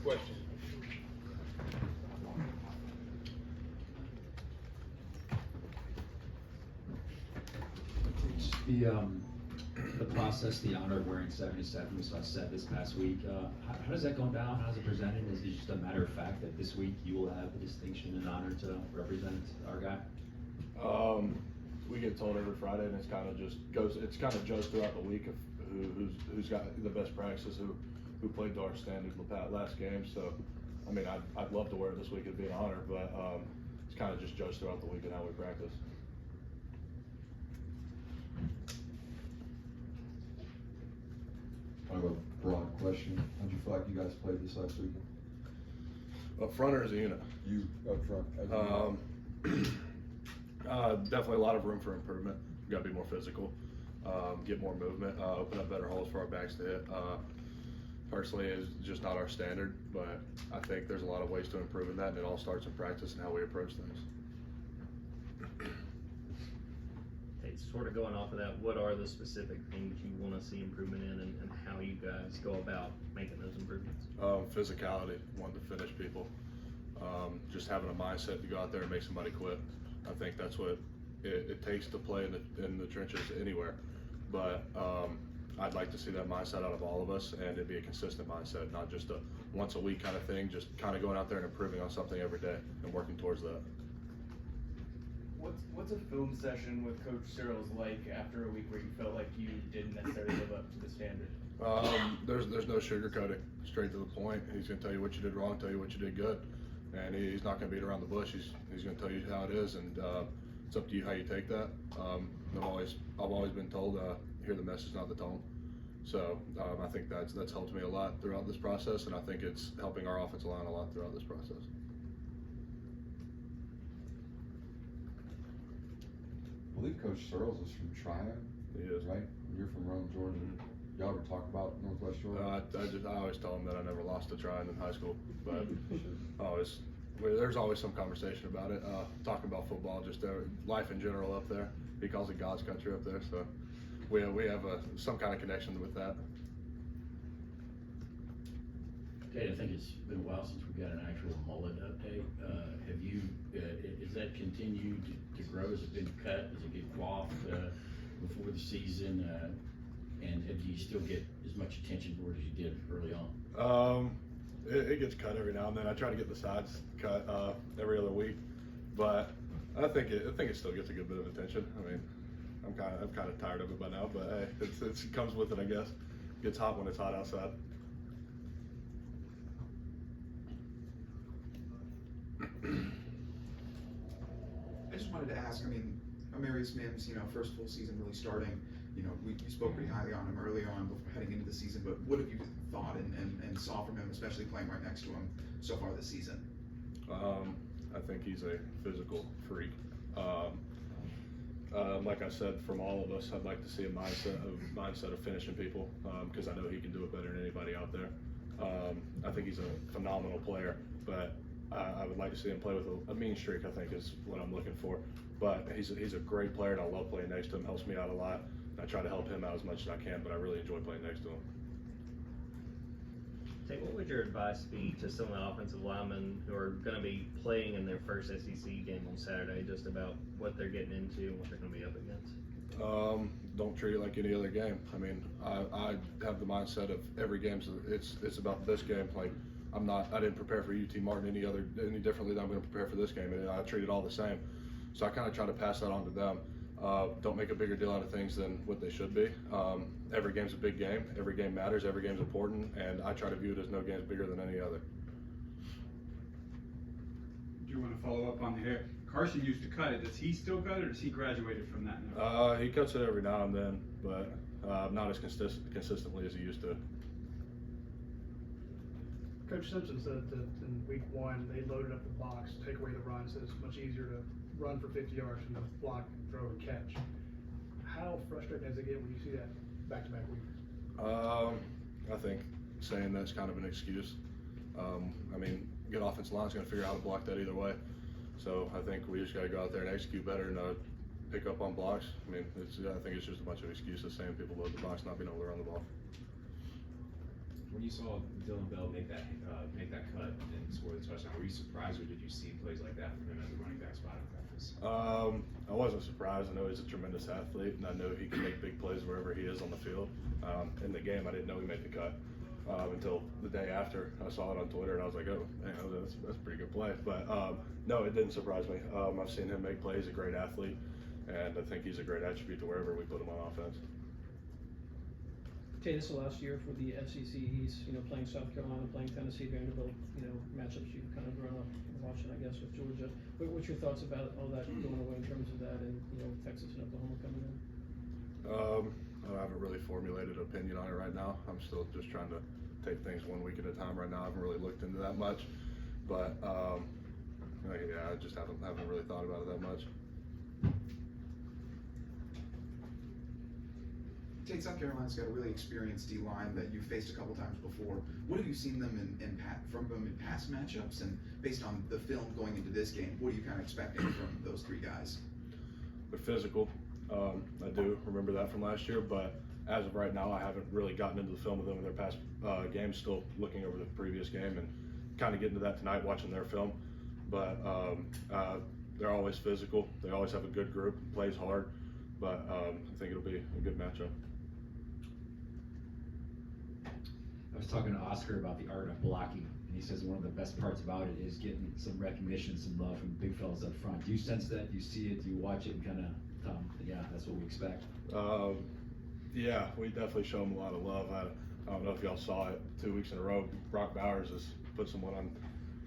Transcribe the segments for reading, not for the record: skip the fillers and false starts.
question. The process, the honor of wearing 77, we saw Seth this past week. How does that go down? How's it presented? Is it just a matter of fact that this week you will have the distinction and honor to represent our guy? We get told every Friday, and it's kind of judged throughout the week of who's got the best practices, who played to our standard last game. So, I mean, I'd love to wear it this week. It'd be an honor, but it's kind of just judged throughout the week and how we practice. I have a broad question. How'd you feel like you guys played this last weekend? Up front or as a unit? You up front. Definitely a lot of room for improvement. We got to be more physical, get more movement, open up better holes for our backs to hit. Personally, it's just not our standard, but I think there's a lot of ways to improve in that, and it all starts in practice and how we approach things. Hey, sort of going off of that, what are the specific things you want to see improvement in, and how you guys go about making those improvements? Physicality, wanting to finish people, just having a mindset to go out there and make somebody quit. I think that's what it takes to play in the trenches anywhere. But I'd like to see that mindset out of all of us, and it be a consistent mindset, not just a once a week kind of thing, just kind of going out there and improving on something every day and working towards that. What's a film session with Coach Searles like after a week where you felt like you didn't necessarily live up to the standard? There's no sugarcoating, straight to the point. He's going to tell you what you did wrong, tell you what you did good, and he's not going to beat around the bush. He's going to tell you how it is, and it's up to you how you take that. I've always been told hear the message, not the tone. So I think that's helped me a lot throughout this process, and I think it's helping our offensive line a lot throughout this process. I believe Coach Searles is from Tryon. He is. Right? You're from Rome, Georgia. Y'all ever talk about Northwest Georgia? I always tell him that I never lost to Tryon in high school, but there's always some conversation about it. Talking about football, just life in general up there. He calls it God's country up there, so we have some kind of connection with that. Tate, I think it's been a while since we got an actual mullet update. Have you, is that continued to grow? Has it been cut? Does it get coiffed before the season? And do you still get as much attention for it as you did early on? It gets cut every now and then. I try to get the sides cut every other week, but I think it still gets a good bit of attention. I mean, I'm kind of tired of it by now, but hey, it comes with it, I guess. It gets hot when it's hot outside. I just wanted to ask, I mean, Amarius Mims, first full season really starting, we spoke pretty highly on him early on before heading into the season, but what have you thought and saw from him, especially playing right next to him so far this season? I think he's a physical freak. Like I said, from all of us, I'd like to see a mindset of finishing people, because I know he can do it better than anybody out there. I think he's a phenomenal player, but I would like to see him play with a mean streak, I think is what I'm looking for. But he's a great player, and I love playing next to him. Helps me out a lot. I try to help him out as much as I can, but I really enjoy playing next to him. Tate, what would your advice be to some of the offensive linemen who are going to be playing in their first SEC game on Saturday, just about what they're getting into and what they're going to be up against? Don't treat it like any other game. I mean, I have the mindset of every game, so it's about this game. Like, I didn't prepare for UT Martin any differently than I'm going to prepare for this game, and I treat it all the same. So I kind of try to pass that on to them. Don't make a bigger deal out of things than what they should be. Every game's a big game. Every game matters. Every game's important, and I try to view it as no game's bigger than any other. Do you want to follow up on the hair? Carson used to cut it. Does he still cut it, or has he graduated from that now? He cuts it every now and then, but not as consistently as he used to. Coach Simpson said that in week one, they loaded up the box, take away the run, so it's much easier to run for 50 yards than to block, throw, and catch. How frustrating does it get when you see that back-to-back weeks? I think saying that's kind of an excuse. I mean, good offensive line's going to figure out how to block that either way. So I think we just got to go out there and execute better and pick up on blocks. I mean, I think it's just a bunch of excuses saying people load the box, not being able to run the ball. When you saw Dylan Bell make that surprised, or did you see plays like that from him at the running back spot in practice? I wasn't surprised. I know he's a tremendous athlete, and I know he can make big plays wherever he is on the field. In the game, I didn't know he made the cut until the day after. I saw it on Twitter, and I was like, oh, man, that's a pretty good play. But no, it didn't surprise me. I've seen him make plays. He's a great athlete, and I think he's a great attribute to wherever we put him on offense. Tate, this is the last year for the SEC East, playing South Carolina, playing Tennessee, Vanderbilt, matchups you've kind of grown up watching, I guess, with Georgia. What's your thoughts about all that going away in terms of that and, Texas and Oklahoma coming in? I haven't really formulated an opinion on it right now. I'm still just trying to take things 1 week at a time right now. I haven't really looked into that much, but yeah, I just haven't really thought about it that much. Tate, South Carolina's got a really experienced D-line that you've faced a couple times before. What have you seen them from them in past matchups, and based on the film going into this game, what are you kind of expecting from those three guys? They're physical. I do remember that from last year, but as of right now, I haven't really gotten into the film of them in their past games. Still looking over the previous game and kind of getting to that tonight, watching their film. But they're always physical. They always have a good group, plays hard. But I think it'll be a good matchup. I was talking to Oscar about the art of blocking, and he says one of the best parts about it is getting some recognition, some love from big fellas up front. Do you sense that? Do you see it? Do you watch it and kind of yeah, that's what we expect? Yeah, we definitely show them a lot of love. I don't know if y'all saw it 2 weeks in a row. Brock Bowers has put someone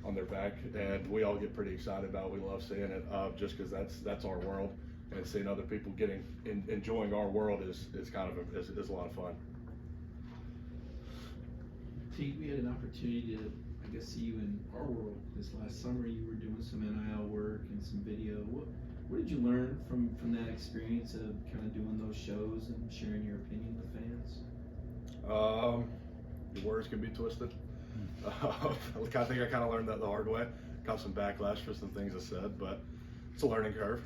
on their back, and we all get pretty excited about it. We love seeing it just because that's our world, and seeing other people enjoying our world is kind of is a lot of fun. Tate, we had an opportunity to, I guess, see you in our world this last summer. You were doing some NIL work and some video. What did you learn from that experience of kind of doing those shows and sharing your opinion with fans? Your words can be twisted. I think I kind of learned that the hard way. Got some backlash for some things I said, but it's a learning curve.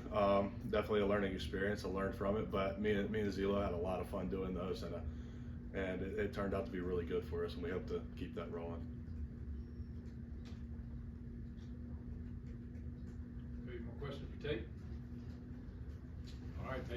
Definitely a learning experience. I learned from it, but me and Zila had a lot of fun doing those, and it turned out to be really good for us, and we hope to keep that rolling. Any more questions for Tate? All right, Tate.